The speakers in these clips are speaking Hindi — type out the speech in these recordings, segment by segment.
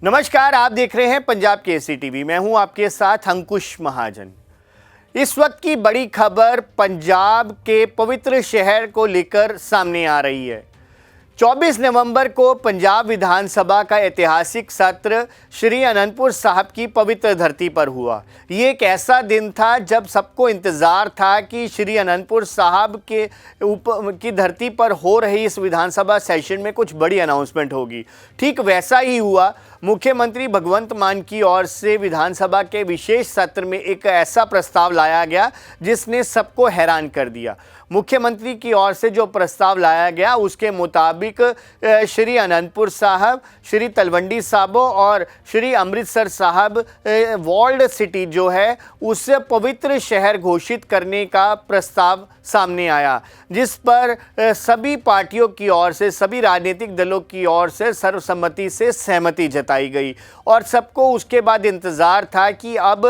नमस्कार, आप देख रहे हैं पंजाब केसरी टीवी। मैं हूं आपके साथ अंकुश महाजन। इस वक्त की बड़ी खबर पंजाब के पवित्र शहर को लेकर सामने आ रही है। 24 नवंबर को पंजाब विधानसभा का ऐतिहासिक सत्र श्री अनंतपुर साहब की पवित्र धरती पर हुआ। ये एक ऐसा दिन था जब सबको इंतज़ार था कि श्री अनंतपुर साहब की धरती पर हो रही इस विधानसभा सेशन में कुछ बड़ी अनाउंसमेंट होगी। ठीक वैसा ही हुआ। मुख्यमंत्री भगवंत मान की ओर से विधानसभा के विशेष सत्र में एक ऐसा प्रस्ताव लाया गया जिसने सबको हैरान कर दिया। मुख्यमंत्री की ओर से जो प्रस्ताव लाया गया उसके मुताबिक श्री अनंतपुर साहब, श्री तलवंडी साबो और श्री अमृतसर साहब वॉल्ड सिटी जो है उसे पवित्र शहर घोषित करने का प्रस्ताव सामने आया, जिस पर सभी पार्टियों की ओर से, सभी राजनीतिक दलों की ओर से सर्वसम्मति से सहमति जताई गई। और सबको उसके बाद इंतज़ार था कि अब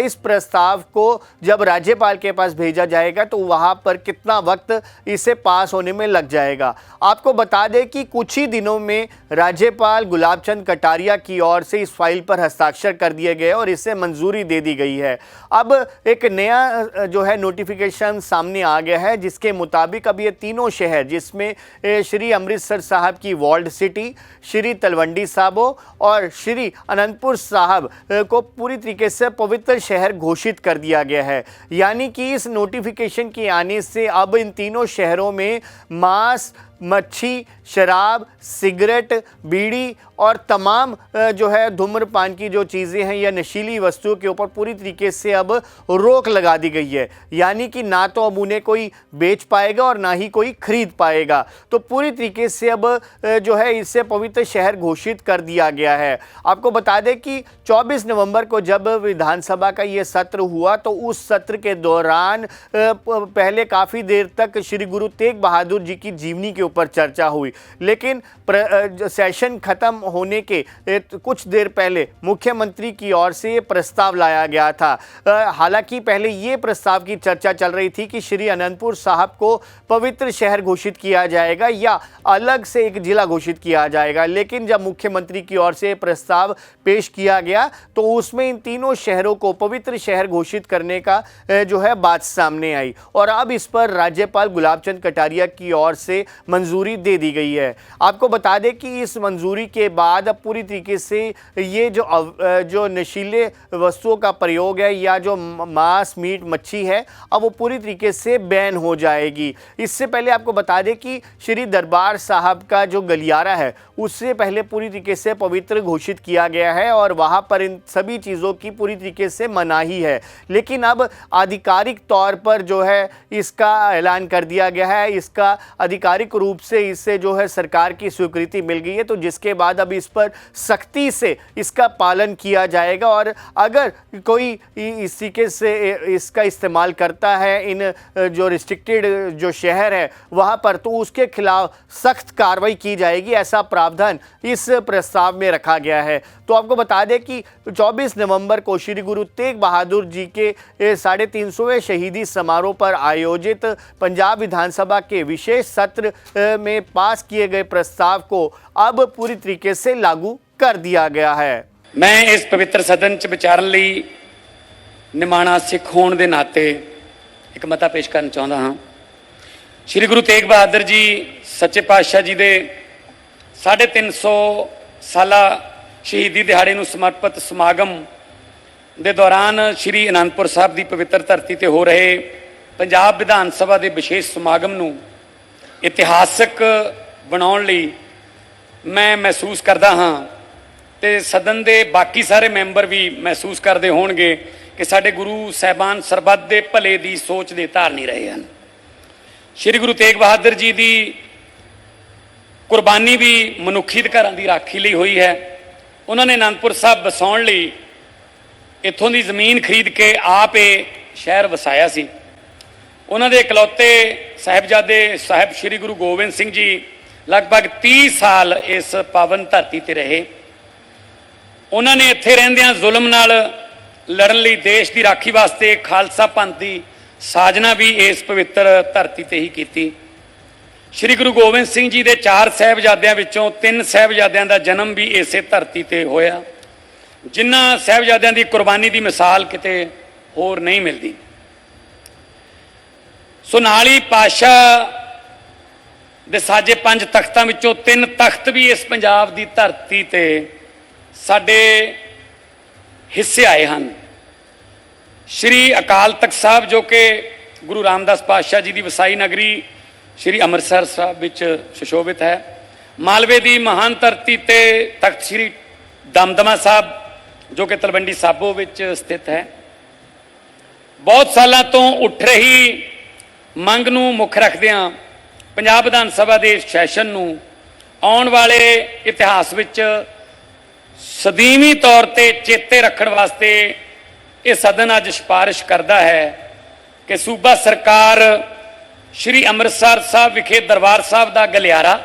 इस प्रस्ताव को जब राज्यपाल के पास भेजा जाएगा तो वहाँ पर कितना वक्त इसे पास होने में लग जाएगा। आपको बता दें कि कुछ ही दिनों में राज्यपाल गुलाब चंद कटारिया की ओर से इस फाइल पर हस्ताक्षर कर दिए गए और इसे मंजूरी दे दी गई है। अब एक नया जो है नोटिफिकेशन सामने आ गया है, जिसके मुताबिक अब ये तीनों शहर, जिसमें श्री अमृतसर साहब की वॉल्ड सिटी, श्री तलवंडी साबो और श्री अनंतपुर साहब को पूरी तरीके से पवित्र शहर घोषित कर दिया गया है। यानी कि इस नोटिफिकेशन के आने से अब इन तीनों शहरों में मांस, मच्छी, शराब, सिगरेट, बीड़ी और तमाम जो है धूम्रपान की जो चीज़ें हैं या नशीली वस्तुओं के ऊपर पूरी तरीके से अब रोक लगा दी गई है। यानी कि ना तो अब उन्हें कोई बेच पाएगा और ना ही कोई खरीद पाएगा। तो पूरी तरीके से अब जो है इसे पवित्र शहर घोषित कर दिया गया है। आपको बता दें कि 24 नवंबर को जब विधानसभा का ये सत्र हुआ तो उस सत्र के दौरान पहले काफ़ी देर तक श्री गुरु तेग बहादुर जी की जीवनी के ऊपर चर्चा हुई, लेकिन सेशन खत्म होने के कुछ देर पहले मुख्यमंत्री की ओर से ये प्रस्ताव लाया गया था। हालांकि पहले ये प्रस्ताव की चर्चा चल रही थी कि श्री अनंतपुर साहब को पवित्र शहर घोषित किया जाएगा या अलग से एक जिला घोषित किया जाएगा, लेकिन जब मुख्यमंत्री की ओर से प्रस्ताव पेश किया गया तो उसमें इन तीनों शहरों को पवित्र शहर घोषित करने का जो है बात सामने आई और अब इस पर राज्यपाल गुलाब चंद कटारिया की ओर से मंजूरी दे दी गई है। आपको बता दें कि इस मंजूरी के बाद अब पूरी तरीके से ये जो नशीले वस्तुओं का प्रयोग है या जो मांस, मीट, मच्छी है, अब वो पूरी तरीके से बैन हो जाएगी। इससे पहले आपको बता दें कि श्री दरबार साहब का जो गलियारा है उससे पहले पूरी तरीके से पवित्र घोषित किया गया है और वहाँ पर इन सभी चीज़ों की पूरी तरीके से मनाही है, लेकिन अब आधिकारिक तौर पर जो है इसका ऐलान कर दिया गया है, इसका आधिकारिक रूप से इससे जो है सरकार की स्वीकृति मिल गई है। तो जिसके बाद अब इस पर सख्ती से इसका पालन किया जाएगा और अगर कोई इस तरीके से इसका इस्तेमाल करता है इन जो रिस्ट्रिक्टेड जो शहर है वहाँ पर, तो उसके खिलाफ सख्त कार्रवाई की जाएगी, ऐसा प्रावधान इस प्रस्ताव में रखा गया है। तो आपको बता दें कि 24 नवंबर को श्री गुरु तेग बहादुर जी के 350वें शहीदी समारोह पर आयोजित पंजाब विधानसभा के विशेष सत्र में पास किए गए प्रस्ताव को अब पूरी तरीके से लागू कर दिया गया है। मैं इस पवित्र सदन च विचारन लई निमाणा सिख होने के नाते एक मता पेश करना चाहता हाँ। श्री गुरु तेग बहादुर जी सच्चे पातशाह जी के 350 साला शहीदी दिहाड़े नूं समर्पित समागम के दौरान श्री अनंतपुर साहब की पवित्र धरती ते हो रहे पंजाब विधान सभा के विशेष समागम नूं इतिहासक बनाउण लई मैं महसूस करता हाँ ते सदन के बाकी सारे मैंबर भी महसूस करते होणगे कि साडे गुरु साहिबान सरबत के भले की सोच के धारनी रहे हैं। श्री गुरु तेग बहादुर जी की कुर्बानी भी मनुखी अधिकारां की राखी लई हुई है। उन्होंने अनंतपुर साहब बसाउण लई इत्थों की जमीन खरीद के आप ये शहर वसाया सी। उन्होंने इकलौते साहिबजादे साहिब श्री गुरु गोबिंद सिंह जी लगभग 30 साल इस पावन धरती ते रहे। उन्होंने इत्थे रहिंदियां जुल्म नाल लड़न लई देश की राखी वास्ते खालसा पंथ की साजना भी इस पवित्र धरती ते ही की। ਸ਼੍ਰੀ ਗੁਰੂ ਗੋਬਿੰਦ ਸਿੰਘ ਜੀ ਦੇ 4 ਸਾਹਿਬਜ਼ਾਦਿਆਂ ਵਿੱਚੋਂ 3 ਸਾਹਿਬਜ਼ਾਦਿਆਂ ਦਾ ਜਨਮ ਵੀ ਇਸੇ ਧਰਤੀ ਤੇ ਹੋਇਆ, ਜਿਨ੍ਹਾਂ ਸਾਹਿਬਜ਼ਾਦਿਆਂ ਦੀ ਕੁਰਬਾਨੀ ਦੀ ਮਿਸਾਲ ਕਿਤੇ ਹੋਰ ਨਹੀਂ ਮਿਲਦੀ। ਸੋ ਨਾਲ ਹੀ ਪਾਤਸ਼ਾਹ ਦੇ ਸਾਜੇ 5 ਤਖਤਾਂ ਵਿੱਚੋਂ 3 ਤਖਤ ਵੀ ਇਸ ਪੰਜਾਬ ਦੀ ਧਰਤੀ ਤੇ ਸਾਡੇ ਹਿੱਸੇ ਆਏ ਹਨ। ਸ਼੍ਰੀ ਅਕਾਲ ਤਖਤ ਸਾਹਿਬ ਜੋ ਕਿ ਗੁਰੂ ਰਾਮਦਾਸ ਪਾਤਸ਼ਾਹ ਜੀ ਦੀ ਵਸਾਈ ਨਗਰੀ ਸ਼੍ਰੀ ਅੰਮ੍ਰਿਤਸਰ ਸਾਹਿਬ ਵਿੱਚ ਸੁਸ਼ੋਭਿਤ ਹੈ। ਮਾਲਵੇ ਦੀ ਮਹਾਨ ਧਰਤੀ ਤੇ ਤਖਤ ਸ਼੍ਰੀ ਦਮਦਮਾ ਸਾਹਿਬ ਜੋ ਕਿ ਤਲਵੰਡੀ ਸਾਬੋ ਵਿੱਚ ਸਥਿਤ ਹੈ। ਬਹੁਤ ਸਾਲਾਂ ਤੋਂ ਉੱਠ ਰਹੀ ਮੰਗ ਨੂੰ ਮੁੱਖ ਰੱਖਦਿਆਂ ਪੰਜਾਬ ਵਿਧਾਨ ਸਭਾ ਦੇ ਸੈਸ਼ਨ ਨੂੰ ਆਉਣ ਵਾਲੇ ਇਤਿਹਾਸ ਵਿੱਚ ਸਦੀਵੀ ਤੌਰ ਤੇ ਚੇਤੇ ਰੱਖਣ ਵਾਸਤੇ ਇਹ ਸਦਨ ਅੱਜ ਸਿਫਾਰਿਸ਼ ਕਰਦਾ ਹੈ ਕਿ ਸੂਬਾ ਸਰਕਾਰ ਸ਼੍ਰੀ ਅੰਮ੍ਰਿਤਸਰ ਸਾਹਿਬ ਵਿਖੇ ਦਰਬਾਰ ਸਾਹਿਬ ਦਾ ਗਲਿਆਰਾ,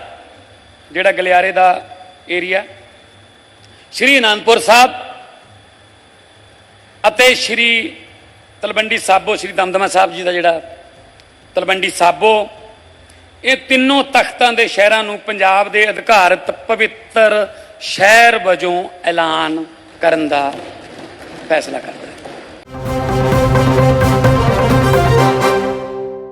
ਜਿਹੜਾ ਗਲਿਆਰੇ ਦਾ ਏਰੀਆ, ਸ਼੍ਰੀ ਅਨੰਦਪੁਰ ਸਾਹਿਬ ਅਤੇ ਸ਼੍ਰੀ ਤਲਵੰਡੀ ਸਾਬੋ, ਸ਼੍ਰੀ ਦਮਦਮਾ ਸਾਹਿਬ ਜੀ ਦਾ ਜਿਹੜਾ ਤਲਵੰਡੀ ਸਾਬੋ, ਇਹ ਤਿੰਨੋਂ ਤਖਤਾਂ ਦੇ ਸ਼ਹਿਰਾਂ ਨੂੰ ਪੰਜਾਬ ਦੇ ਅਧਿਕਾਰਤ ਪਵਿੱਤਰ ਸ਼ਹਿਰ ਵਜੋਂ ਐਲਾਨ ਕਰਨ ਦਾ ਫੈਸਲਾ ਕਰਦਾ।